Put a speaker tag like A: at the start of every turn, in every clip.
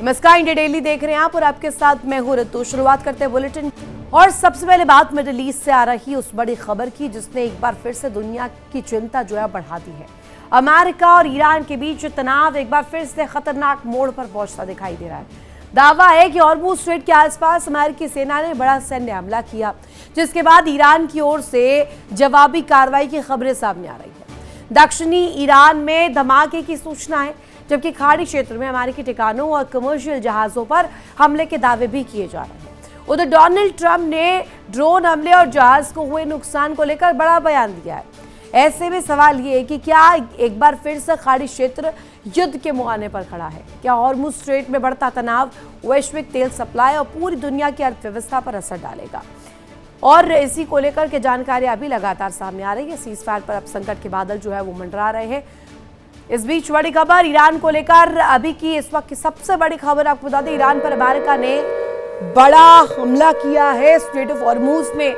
A: नमस्कार, India daily देख रहे हैं आप और आपके साथ मैं हूं ऋतु। शुरुआत करते हैं बुलेटिन और सबसे पहले बात मिडिल ईस्ट से आ रही उस बड़ी खबर की जिसने एक बार फिर से दुनिया की चिंता जो है बढ़ा दी है। अमेरिका और ईरान के बीच तनाव एक बार फिर से खतरनाक मोड़ पर पहुंचता दिखाई दे रहा है। दावा है कि हॉर्मुज़ स्ट्रेट के आसपास अमेरिकी सेना ने बड़ा सैन्य हमला किया, जिसके बाद ईरान की ओर से जवाबी कार्रवाई की खबरें सामने आ रही है। दक्षिणी ईरान में धमाके की सूचना है, जबकि खाड़ी क्षेत्र में अमेरिकी ठिकानों और कमर्शियल जहाजों पर हमले के दावे भी किए जा रहे हैं। उधर डोनाल्ड ट्रंप ने ड्रोन हमले और जहाज को हुए नुकसान को लेकर बड़ा बयान दिया है। ऐसे में सवाल ये है कि क्या एक बार फिर से खाड़ी क्षेत्र युद्ध के मुहाने पर खड़ा है? क्या हॉर्मुज़ स्ट्रेट में बढ़ता तनाव वैश्विक तेल सप्लाई और पूरी दुनिया की अर्थव्यवस्था पर असर डालेगा? और इसी को लेकर के जानकारी अभी लगातार सामने आ रही है। सीज़फायर पर अब संकट के बादल जो है वो मंडरा रहे हैं। इस बीच बड़ी खबर ईरान को लेकर अभी की इस वक्त की सबसे बड़ी खबर आपको बता दें, ईरान पर अमेरिका ने बड़ा हमला किया है। स्ट्रेट ऑफ हॉर्मुज़ में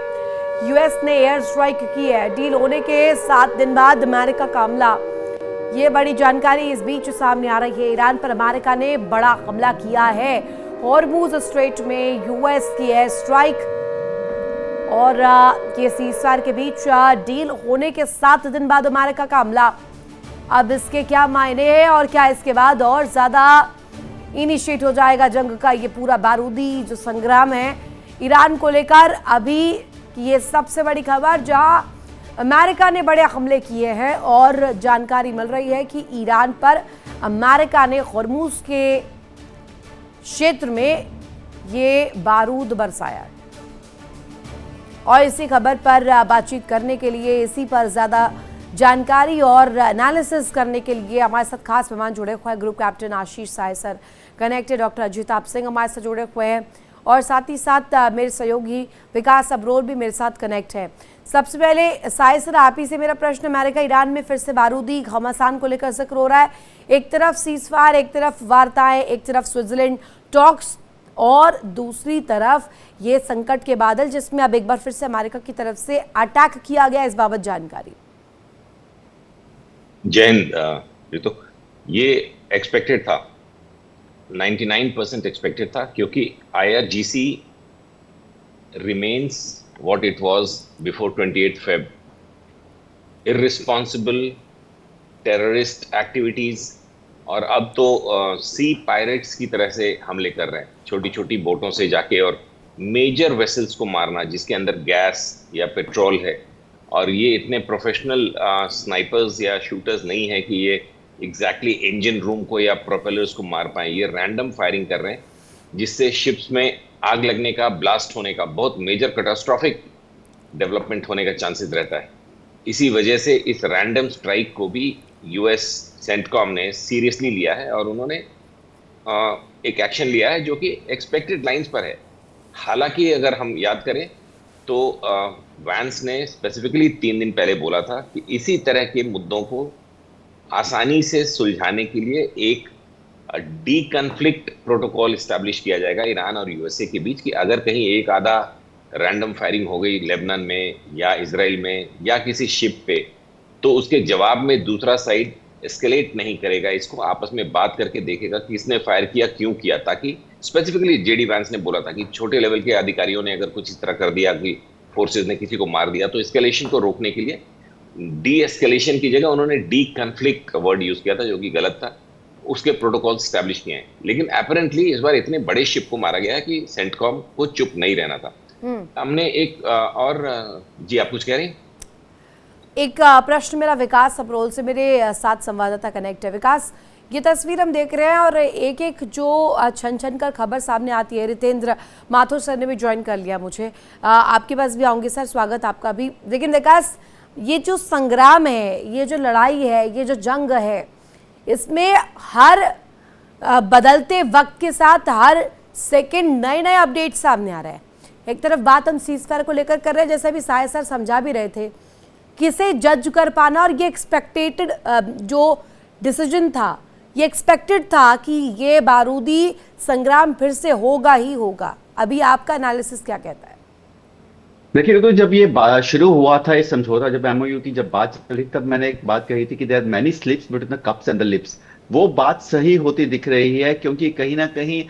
A: यूएस ने एयर स्ट्राइक की है। डील होने के 7 दिन बाद अमेरिका का हमला, ये बड़ी जानकारी इस बीच सामने आ रही है। ईरान पर अमेरिका ने बड़ा हमला किया है। हॉर्मुज़ स्ट्रेट में यूएस की एयर स्ट्राइक और ये सीज़फायर के बीच डील होने के 7 दिन बाद अमेरिका का हमला। अब इसके क्या मायने हैं और क्या इसके बाद और ज्यादा इनिशिएट हो जाएगा जंग का ये पूरा बारूदी जो संग्राम है ईरान को लेकर? अभी ये सबसे बड़ी खबर, जहां अमेरिका ने बड़े हमले किए हैं और जानकारी मिल रही है कि ईरान पर अमेरिका ने हॉर्मुज़ के क्षेत्र में ये बारूद बरसाया। और इसी खबर पर बातचीत करने के लिए, इसी पर ज्यादा जानकारी और एनालिसिस करने के लिए हमारे साथ खास मेहमान जुड़े हुए हैं। Group captain Ashish Sai sir connected, doctor Ajitabh Singh हमारे साथ जुड़े हुए हैं और साथ ही साथ मेरे सहयोगी विकास अब्रोल भी मेरे साथ कनेक्ट है। सबसे पहले साय सर, आप ही से मेरा प्रश्न, अमेरिका ईरान में फिर से बारूदी घमासान को लेकर जिक्र हो रहा है। एक तरफ सीज़फायर, एक तरफ वार्ताएं, एक तरफ स्विट्जरलैंड टॉक्स और दूसरी तरफ ये संकट के बादल जिसमें अब एक बार फिर से अमेरिका की तरफ से अटैक किया गया। इस बाबत जानकारी।
B: जय हिंद। तो ये एक्सपेक्टेड था, 99% एक्सपेक्टेड था, क्योंकि IRGC remains what it was before 28 Feb. Irresponsible terrorist activities, और अब तो सी पायरेट्स की तरह से हमले कर रहे हैं, छोटी छोटी बोटों से जाके और मेजर वेसल्स को मारना जिसके अंदर गैस या पेट्रोल है। और ये इतने प्रोफेशनल स्नाइपर्स या शूटर्स नहीं है कि ये एग्जैक्टली इंजन रूम को या प्रोपेलर्स को मार पाए। ये रैंडम फायरिंग कर रहे हैं जिससे शिप्स में आग लगने का, ब्लास्ट होने का, बहुत मेजर कैटास्ट्रॉफिक डेवलपमेंट होने का चांसेस रहता है। इसी वजह से इस रैंडम स्ट्राइक को भी यूएस सेंटकॉम ने सीरियसली लिया है और उन्होंने एक एक्शन लिया है जो कि एक्सपेक्टेड लाइंस पर है। हालांकि अगर हम याद करें तो वैंस ने स्पेसिफिकली 3 दिन पहले बोला था कि इसी तरह के मुद्दों को आसानी से सुलझाने के लिए एक डी कन्फ्लिक्ट प्रोटोकॉल इस्टेब्लिश किया जाएगा ईरान और यूएसए के बीच, कि अगर कहीं एक आधा रैंडम फायरिंग हो गई लेबनान में या इजराइल में या किसी शिप पे, तो उसके जवाब में दूसरा साइड एस्केलेट नहीं करेगा, इसको आपस में बात करके देखेगा कि किसने फायर किया, क्यों किया, ताकि स्पेसिफिकली जेडी वैंस ने बोला था कि छोटे लेवल के अधिकारियों ने अगर कुछ इस तरह कर दिया कि फोर्सेस ने किसी को मार दिया, तो एस्केलेशन को रोकने के लिए डी एस्केलेशन की जगह उन्होंने डी कन्फ्लिक्ट वर्ड यूज किया था, जो कि गलत था। उसके प्रोटोकॉल स्टैब्लिश किए हैं, लेकिन अपेरेंटली इस बार इतने बड़े शिप को मारा गया है कि सेंटकॉम को चुप नहीं रहना था। हमने एक और जी, आप कुछ कह रही हैं?
A: एक प्रश्न मेरा विकास अब्रोल से, मेरे साथ संवाददाता कनेक्ट है। विकास, ये तस्वीर हम देख रहे हैं और एक एक जो छन छन कर खबर सामने आती है। रितेंद्र माथुर सर ने भी ज्वाइन कर लिया मुझे, आपके पास भी आऊँगी सर, स्वागत आपका भी। लेकिन विकास, ये जो संग्राम है, ये जो लड़ाई है, ये जो जंग है, इसमें हर बदलते वक्त के साथ हर सेकंड नए नए अपडेट सामने आ रहे हैं। एक तरफ बात हम सीज़फायर को लेकर कर रहे हैं, जैसे अभी साय सर समझा भी रहे थे, किसे जज कर पाना, और ये एक्सपेक्टेड जो डिसीजन था, ये एक्सपेक्टेड था कि ये बारूदी संग्राम फिर से होगा ही होगा। अभी आपका एनालिसिस क्या कहता है?
C: देखिए, तो जब ये शुरू हुआ था, ये समझौता, जब MOU की जब बात चल रही, तब मैंने एक बात कही थी कि there are many slips between the cups and the lips. वो बात सही होती दिख रही है, क्योंकि कहीं ना कहीं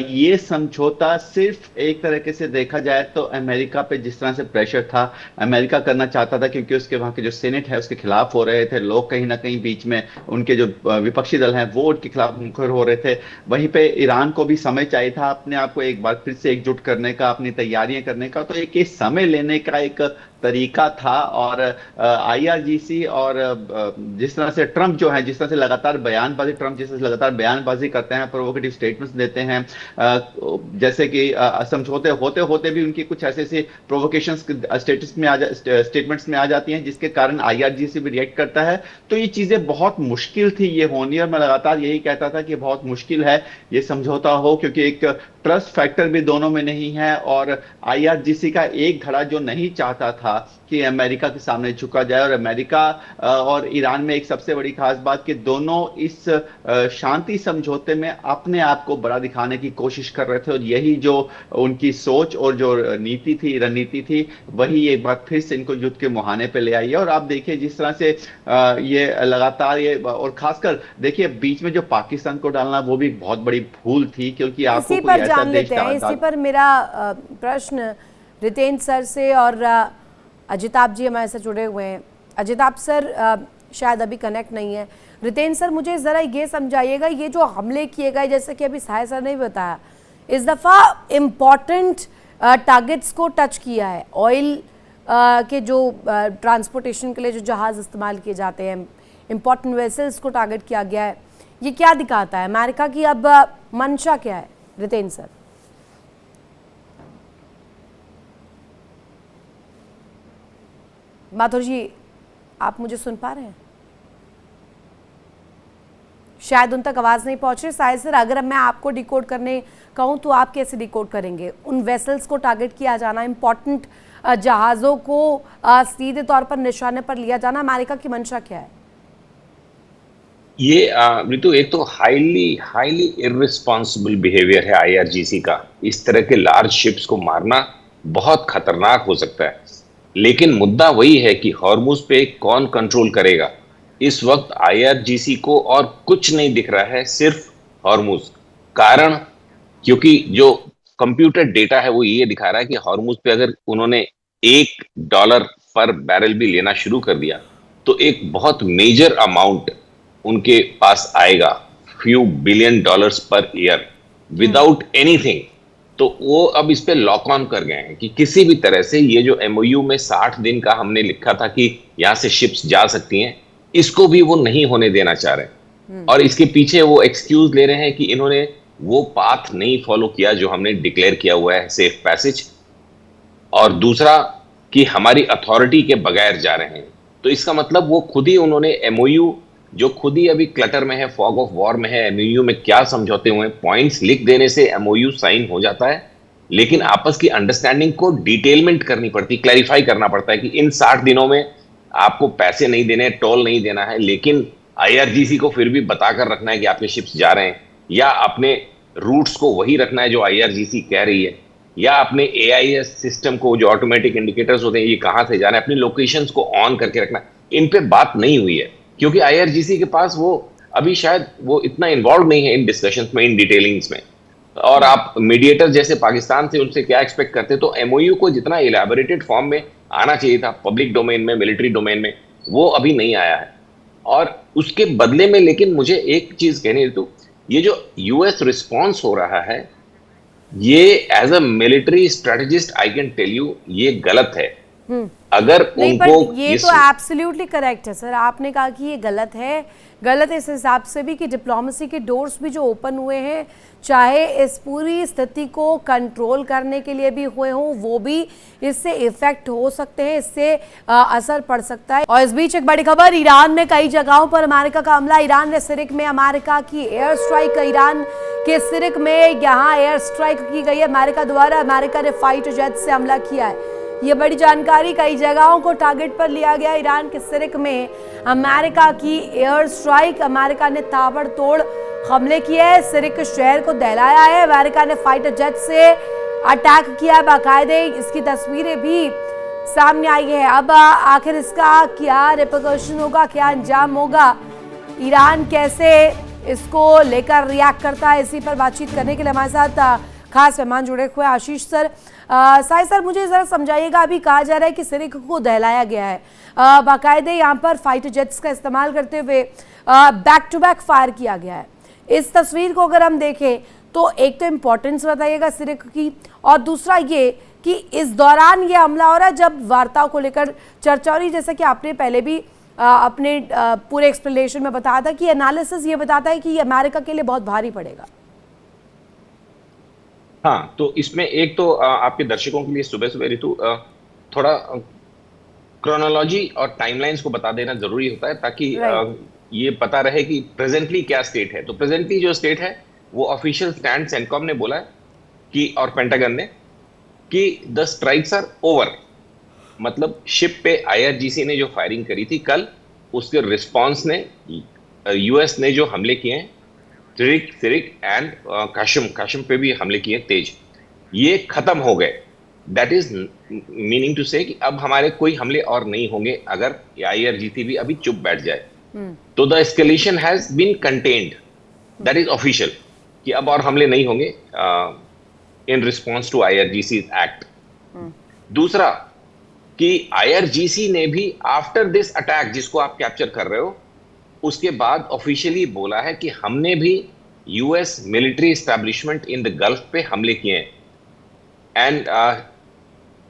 C: ये समझौता सिर्फ एक तरीके से देखा जाए तो अमेरिका पे जिस तरह से प्रेशर था, अमेरिका करना चाहता था, क्योंकि उसके वहां के जो सेनेट है उसके खिलाफ हो रहे थे लोग, कहीं ना कहीं बीच में उनके जो विपक्षी दल हैं वो उनके खिलाफ मुखर हो रहे थे। वहीं पे ईरान को भी समय चाहिए था अपने आप को एक बार फिर से एकजुट करने का, अपनी तैयारियां करने का, तो एक ये समय लेने का एक तरीका था। और आईआरजीसी और जिस तरह से ट्रंप जो है, जिस तरह से लगातार बयानबाजी, ट्रंप जिस तरह से लगातार बयानबाजी करते हैं, प्रोवोकेटिव स्टेटमेंट्स देते हैं, जैसे कि समझौते होते होते भी उनकी कुछ ऐसे ऐसे प्रोवोकेशंस स्टेटमेंट्स में आ जाती हैं जिसके कारण आईआरजीसी भी रिएक्ट करता है। तो ये चीजें बहुत मुश्किल थी ये होनी, और मैं लगातार यही कहता था कि बहुत मुश्किल है ये समझौता हो, क्योंकि एक ट्रस्ट फैक्टर भी दोनों में नहीं है। और आईआरजीसी का एक धड़ा जो नहीं चाहता था कि अमेरिका के सामने झुका जाए, और अमेरिका और ईरान में एक सबसे बड़ी खास बात कि दोनों इस शांति समझौते में अपने आप को बड़ा दिखाने की कोशिश कर रहे थे, और यही जो उनकी सोच और जो नीति थी, रणनीति थी, वही एक बार फिर से इनको युद्ध के मुहाने पे ले आई है। और आप देखिए जिस तरह से ये लगातार ये, और खासकर देखिए बीच में जो पाकिस्तान को डालना वो भी बहुत बड़ी भूल थी, क्योंकि आपको कोई ऐसा देश
A: इसी पर मेरा प्रश्न रितेंद्र सर से, और अजिताभ जी हमारे साथ जुड़े हुए हैं। अजिताभ सर शायद अभी कनेक्ट नहीं है। रितेंद्र सर मुझे ज़रा ये समझाइएगा, ये जो हमले किए गए, जैसे कि अभी साय सर ने बताया, इस दफ़ा इम्पॉर्टेंट टारगेट्स को टच किया है। ऑयल के जो ट्रांसपोर्टेशन के लिए जो जहाज़ इस्तेमाल किए जाते हैं, इम्पॉर्टेंट वेसल्स को टारगेट किया गया है। ये क्या दिखाता है, अमेरिका की अब मंशा क्या है? रितेंद्र सर। माथुर जी, आप मुझे सुन पा रहे हैं? शायद उन तक आवाज़ नहीं पहुंच रही। शायद सर, अगर मैं आपको डिकोड करने कहूं तो आप कैसे डिकोड करेंगे? उन वेसल्स को टारगेट किया जाना, इंपॉर्टेंट जहाज़ों को सीधे तौर पर निशाने पर लिया जाना, अमेरिका की मंशा क्या है?
B: ये ऋतु, एक तो हाईली इररिस्पॉन्सिबल बिहेवियर है आईआरजीसी का। इस तरह के लार्ज शिप्स को मारना बहुत खतरनाक हो सकता है, लेकिन मुद्दा वही है कि हॉर्मुज पे कौन कंट्रोल करेगा। इस वक्त आईआरजीसी को और कुछ नहीं दिख रहा है, सिर्फ हॉर्मुज। कारण, क्योंकि जो कंप्यूटर डेटा है वो ये दिखा रहा है कि हॉर्मुज पे अगर उन्होंने $1 पर बैरल भी लेना शुरू कर दिया तो एक बहुत मेजर अमाउंट उनके पास आएगा, few billion dollars per year, without anything. तो वो अब इस पे लॉक ऑन कर गए हैं कि किसी भी तरह से ये जो एमओयू में 60 दिन का हमने लिखा था कि यहां से शिप्स जा सकती हैं, इसको भी वो नहीं होने देना चाह रहे। और इसके पीछे वो एक्सक्यूज ले रहे हैं कि इन्होंने वो पाथ नहीं फॉलो किया जो हमने डिक्लेयर किया हुआ है, सेफ पैसेज, और दूसरा कि हमारी अथॉरिटी के बगैर जा रहे हैं। तो इसका मतलब वो खुद ही, उन्होंने एमओयू जो खुद ही अभी क्लटर में है, फॉग ऑफ वॉर में है, एमओयू में क्या समझौते हुए, पॉइंट्स लिख देने से एमओयू साइन हो जाता है, लेकिन आपस की अंडरस्टैंडिंग को डिटेलमेंट करनी पड़ती, क्लैरिफाई करना पड़ता है कि इन 60 दिनों में आपको पैसे नहीं देने, टोल नहीं देना है, लेकिन आईआरजीसी को फिर भी बताकर रखना है कि आपके शिप्स जा रहे हैं, या अपने रूट्स को वही रखना है जो आईआरजीसी कह रही है, या अपने एआईएस सिस्टम को, जो ऑटोमेटिक इंडिकेटर्स होते हैं, ये कहां से जा रहे हैं, अपनी लोकेशंस को ऑन करके रखना। इन पे बात नहीं हुई है, क्योंकि आईआरजीसी के पास वो अभी शायद वो इतना इन्वॉल्व नहीं है इन डिस्कशंस में, इन डिटेलिंग्स में। और आप मीडिएटर जैसे पाकिस्तान से उनसे क्या एक्सपेक्ट करते? तो एमओयू को जितना इलैबोरेटेड फॉर्म में आना चाहिए था, पब्लिक डोमेन में, मिलिट्री डोमेन में, वो अभी नहीं आया है। और उसके बदले में, लेकिन मुझे एक चीज कहनी है, तो ये जो यूएस रिस्पॉन्स हो रहा है, ये as a military strategist I can tell you, ये गलत है। अगर
A: नहीं,
B: उनको
A: पर ये तो एब्सोल्युटली करेक्ट है सर। आपने कहा कि ये गलत है, गलत इस हिसाब से भी कि डिप्लोमेसी के डोर्स भी जो ओपन हुए हैं, चाहे इस पूरी स्थिति को कंट्रोल करने के लिए भी हुए हों, वो भी इससे इफेक्ट हो सकते हैं, इससे असर पड़ सकता है। और इस बीच एक बड़ी खबर, ईरान में कई जगहों पर अमेरिका का हमला। ईरान ने सिरिक में अमेरिका की एयर स्ट्राइक, ईरान के सिरिक में यहाँ एयर स्ट्राइक की गई है अमेरिका द्वारा। अमेरिका ने फाइटर जेट से हमला किया है, ये बड़ी जानकारी। कई जगहों को टारगेट पर लिया गया। ईरान के सिरिक में अमेरिका की एयर स्ट्राइक, अमेरिका ने ताबड़तोड़ हमले किए हैं, सिरिक शहर को दहलाया है। अमेरिका ने फाइटर जेट से अटैक किया, बाकायदे इसकी तस्वीरें भी सामने आई है। अब आखिर इसका क्या रिपरकशन होगा, क्या अंजाम होगा, ईरान कैसे इसको लेकर रिएक्ट करता है। इसी पर बातचीत करने के लिए हमारे साथ खास मेहमान जुड़े हुए आशीष सर। साई सर, मुझे जरा समझाइएगा, अभी कहा जा रहा है कि सिरिक को दहलाया गया है, बाकायदे यहाँ पर फाइटर जेट्स का इस्तेमाल करते हुए बैक टू बैक फायर किया गया है। इस तस्वीर को अगर हम देखें तो एक तो इम्पोर्टेंस बताइएगा सिरिक की, और दूसरा ये कि इस दौरान ये हमला हो रहा है जब वार्ताओं को लेकर चर्चा हो रही, जैसा कि आपने पहले भी अपने पूरे एक्सप्लेनेशन में बताया था कि एनालिसिस ये बताता है कि ये अमेरिका के लिए बहुत भारी पड़ेगा।
B: हाँ, तो इसमें एक तो आपके दर्शकों के लिए सुबह सुबह ऋतु थोड़ा क्रोनोलॉजी और टाइमलाइंस को बता देना जरूरी होता है, ताकि ये पता रहे कि प्रेजेंटली क्या स्टेट है। तो प्रेजेंटली जो स्टेट है वो ऑफिशियल स्टैंड सेंटकॉम ने बोला है कि, और पेंटागन ने, कि द स्ट्राइक्स आर ओवर। मतलब शिप पे आईआरजीसी ने जो फायरिंग करी थी कल, उसके रिस्पांस ने यूएस ने जो हमले किए हैं सिरिक एंड काशिम पे भी हमले किए तेज, ये खत्म हो गए। दैट इज मीनिंग टू से कि अब हमारे कोई हमले और नहीं होंगे अगर आईआरजीसी भी अभी चुप बैठ जाए। तो the escalation has been contained, that is official, कि अब और हमले नहीं होंगे in response to IRGC act. दूसरा कि आईआरजीसी ने भी आफ्टर दिस अटैक जिसको आप कैप्चर कर रहे हो, उसके बाद ऑफिशियली बोला है कि हमने भी US military establishment in the gulf पे हमले किए हैं। एंड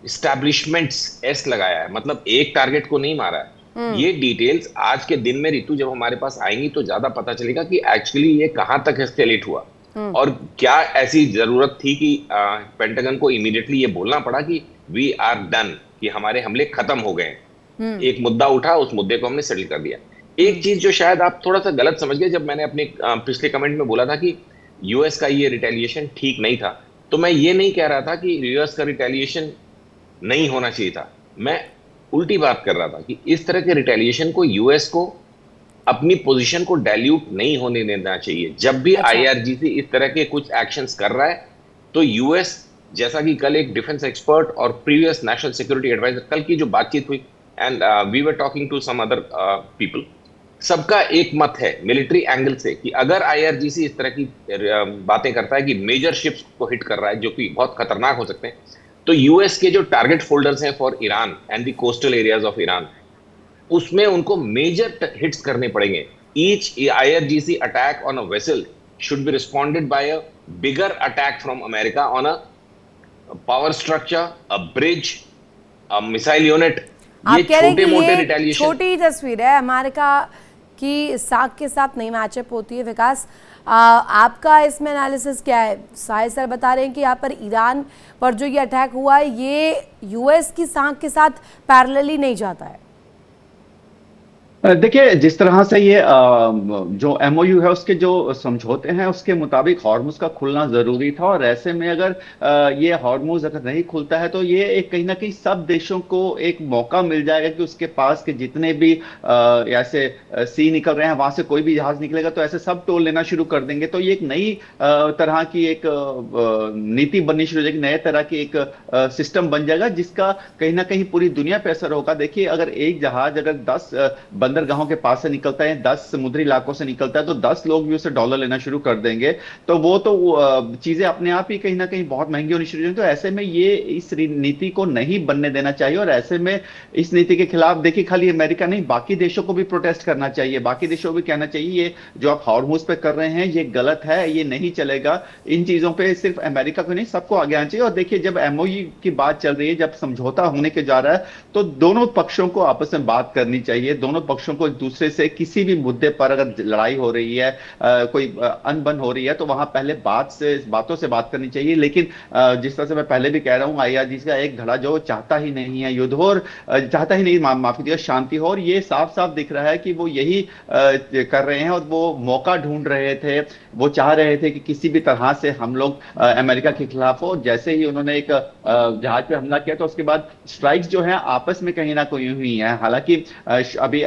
B: एस्टैब्लिशमेंट्स एस लगाया है, मतलब एक टारगेट को नहीं मारा है। ये डिटेल्स आज के दिन में ऋतु जब हमारे पास आएंगी तो ज्यादा पता चलेगा कि एक्चुअली ये कहां तक एस्केलेट हुआ और क्या ऐसी जरूरत थी कि पेंटागन को इमीडिएटली ये बोलना पड़ा कि वी आर डन, कि हमारे हमले खत्म हो गए। एक मुद्दा उठा, उस मुद्दे को हमने सेटल कर दिया। एक चीज जो शायद आप थोड़ा सा गलत समझ गए, जब मैंने अपने पिछले कमेंट में बोला था कि यूएस का ये रिटेलिएशन ठीक नहीं था, तो मैं ये नहीं कह रहा था कि यूएस का रिटेलिएशन नहीं होना चाहिए था। मैं उल्टी बात कर रहा था कि इस तरह के रिटेलिएशन को यूएस को अपनी पोजीशन को डाइल्यूट नहीं होने देना चाहिए। जब भी आईआरजीसी इस तरह के कुछ एक्शंस कर रहा है तो यूएस, जैसा कि कल एक डिफेंस एक्सपर्ट और प्रीवियस नेशनल सिक्योरिटी एडवाइजर, कल की जो बातचीत हुई and we were talking to some other people, सबका एक मत है मिलिट्री एंगल से कि अगर आईआरजीसी इस तरह की बातें करता है कि मेजर शिप्स को हिट कर रहा है जो कि बहुत खतरनाक हो सकते हैं, तो यूएस के जो टारगेट फोल्डर्स हैं for Iran and the coastal areas of Iran, उसमें उनको मेजर हिट्स करने पड़ेंगे। Each IRGC attack on a vessel should be responded by a bigger attack from America on a power structure, a bridge, a missile unit.
A: ये छोटे मोटे retaliation, छोटी तस्वीर है, अमेरिका की साख के साथ नहीं मैचअप होती है। विकास, आपका इसमें एनालिसिस क्या है? साहिर सर बता रहे हैं कि यहाँ पर ईरान पर जो ये अटैक हुआ है ये यूएस की साख के साथ पैरेलली नहीं जाता है।
C: देखिए, जिस तरह से ये जो एमओयू है उसके जो समझौते हैं उसके मुताबिक हॉर्मुज का खुलना जरूरी था, और ऐसे में अगर ये हॉर्मुज अगर नहीं खुलता है तो ये एक कहीं ना कहीं सब देशों को एक मौका मिल जाएगा कि उसके पास के जितने भी ऐसे सी निकल रहे हैं, वहां से कोई भी जहाज निकलेगा तो ऐसे सब टोल लेना शुरू कर देंगे। तो ये एक नई तरह की एक नीति बननी शुरू हो जाएगी, नए तरह की एक सिस्टम बन जाएगा जिसका कहीं ना कहीं पूरी दुनिया पे असर होगा। देखिए, अगर एक जहाज अगर 10 बंदरगाहों के पास से निकलता है, 10 समुद्री इलाकों से निकलता है, तो 10 लोग भी उसे डॉलर लेना शुरू कर देंगे, तो वो तो चीजें अपने आप ही कहीं ना कहीं बहुत महंगी होनी शुरू हो जाएंगी। तो ऐसे में ये इस नीति को नहीं बनने देना चाहिए, और ऐसे में इस नीति के खिलाफ देखिए खाली अमेरिका नहीं, बाकी देशों को भी प्रोटेस्ट करना चाहिए, बाकी देशों को भी कहना चाहिए ये जो आप हॉर्मुज पे कर रहे हैं ये गलत है, ये नहीं चलेगा। इन चीजों पे सिर्फ अमेरिका को नहीं, सबको आगे आना चाहिए। और देखिए, जब एमओयू की बात चल रही है, जब समझौता होने के जा रहा है, तो दोनों पक्षों को आपस में बात करनी चाहिए। दोनों पक्षों को एक दूसरे से किसी भी मुद्दे पर अगर लड़ाई हो रही है, कोई अनबन हो रही है, तो वहां पहले बातों से बात करनी चाहिए। लेकिन जिस तरह से मैं पहले भी कह रहा हूं, आईआरजीसी का एक धड़ा जो चाहता ही नहीं है युद्ध हो, और चाहता ही नहीं, माफी दिया, शांति हो, और ये साफ साफ दिख रहा है कि वो यही कर रहे हैं, और वो मौका ढूंढ रहे थे, वो चाह रहे थे कि किसी भी तरह से हम लोग अमेरिका के खिलाफ हो। जैसे ही उन्होंने एक जहाज पे हमला किया तो उसके बाद स्ट्राइक्स जो है आपस में कहीं ना कहीं हुई हैं। हालांकि अभी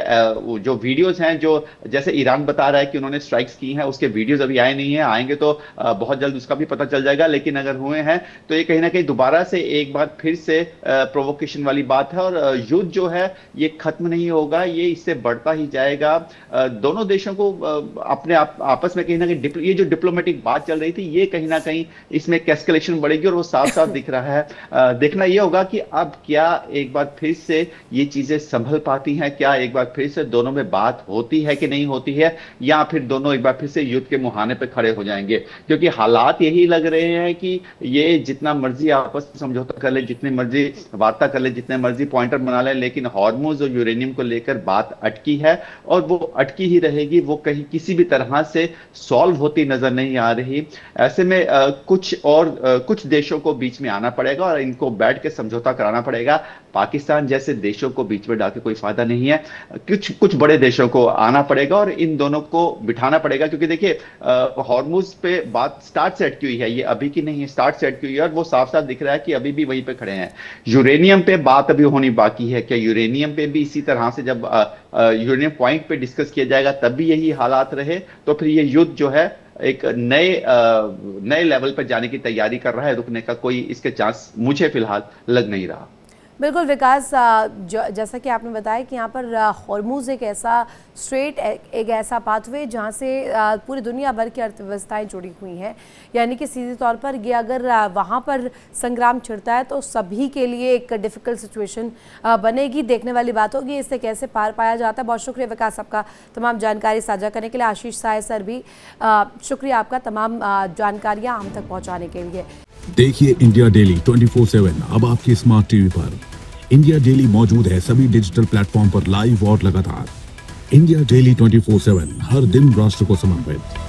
C: जो वीडियोस हैं, जो जैसे ईरान बता रहा है कि उन्होंने स्ट्राइक्स की हैं, उसके वीडियोस अभी आए नहीं हैं, आएंगे तो बहुत जल्द उसका भी पता चल जाएगा। लेकिन अगर हुए हैं तो ये कहीं ना कहीं दोबारा से एक बार फिर से प्रोवोकेशन वाली बात है, और युद्ध जो है ये खत्म नहीं होगा, ये इससे बढ़ता ही जाएगा। दोनों देशों को अपने आपस में कहीं ना कहीं ये जो डिप्लोमेटिक बात चल रही थी, ये कहीं ना कहीं इसमें एक एस्केलेशन बढ़ेगी, और वो साफ साफ दिख रहा है। देखना ये होगा कि अब क्या एक बार फिर से ये चीजें संभल पाती हैं, क्या एक बार फिर से दोनों में बात होती है कि नहीं होती है, या फिर दोनों एक बार फिर से युद्ध के मुहाने पे खड़े हो जाएंगे। क्योंकि हालात यही लग रहे हैं कि ये जितना मर्जी आपस में समझौता कर ले, जितनी मर्जी वार्ता कर ले, जितने मर्जी पॉइंटर बना ले, लेकिन हॉर्मुज और यूरेनियम को लेकर बात अटकी है, और वो अटकी ही रहेगी, वो कहीं किसी भी तरह से सॉल्व होती नजर नहीं आ रही। ऐसे में कुछ देशों को बीच में आना पड़ेगा और इनको बैठ के समझौता कराना पड़ेगा। पाकिस्तान जैसे देशों को बीच में डाल के कोई फायदा नहीं है, कुछ बड़े देशों को आना पड़ेगा और इन दोनों को बिठाना पड़ेगा। क्योंकि देखिए, हॉर्मुज पे बात स्टार्ट से अटकी हुई है, ये अभी की नहीं है, स्टार्ट से अटकी हुई है, और वो साफ साफ दिख रहा है कि अभी भी वहीं पे खड़े हैं। यूरेनियम पे बात अभी होनी बाकी है, क्या यूरेनियम पे भी इसी तरह से जब यूरेनियम पॉइंट पे डिस्कस किया जाएगा तब भी यही हालात रहे, तो फिर ये युद्ध जो है एक नए लेवल पर जाने की तैयारी कर रहा है। रुकने का कोई इसके चांस मुझे फिलहाल लग नहीं रहा।
A: बिल्कुल विकास, जैसा कि आपने बताया कि यहाँ पर हॉर्मुज एक ऐसा स्ट्रेट, एक ऐसा पाथवे जहाँ से पूरी दुनिया भर की अर्थव्यवस्थाएं जुड़ी हुई हैं, यानी कि सीधे तौर पर ये अगर वहाँ पर संग्राम छिड़ता है तो सभी के लिए एक डिफ़िकल्ट सिचुएशन बनेगी। देखने वाली बात होगी इससे कैसे पार पाया जाता है। बहुत शुक्रिया विकास आपका तमाम जानकारी साझा करने के लिए। आशीष साय सर भी शुक्रिया आपका तमाम जानकारियाँ हम तक पहुँचाने के लिए।
D: देखिए इंडिया डेली 24/7 अब आपके स्मार्ट टीवी पर। इंडिया डेली मौजूद है सभी डिजिटल प्लेटफॉर्म पर लाइव और लगातार। इंडिया डेली 24/7 हर दिन राष्ट्र को समर्पित।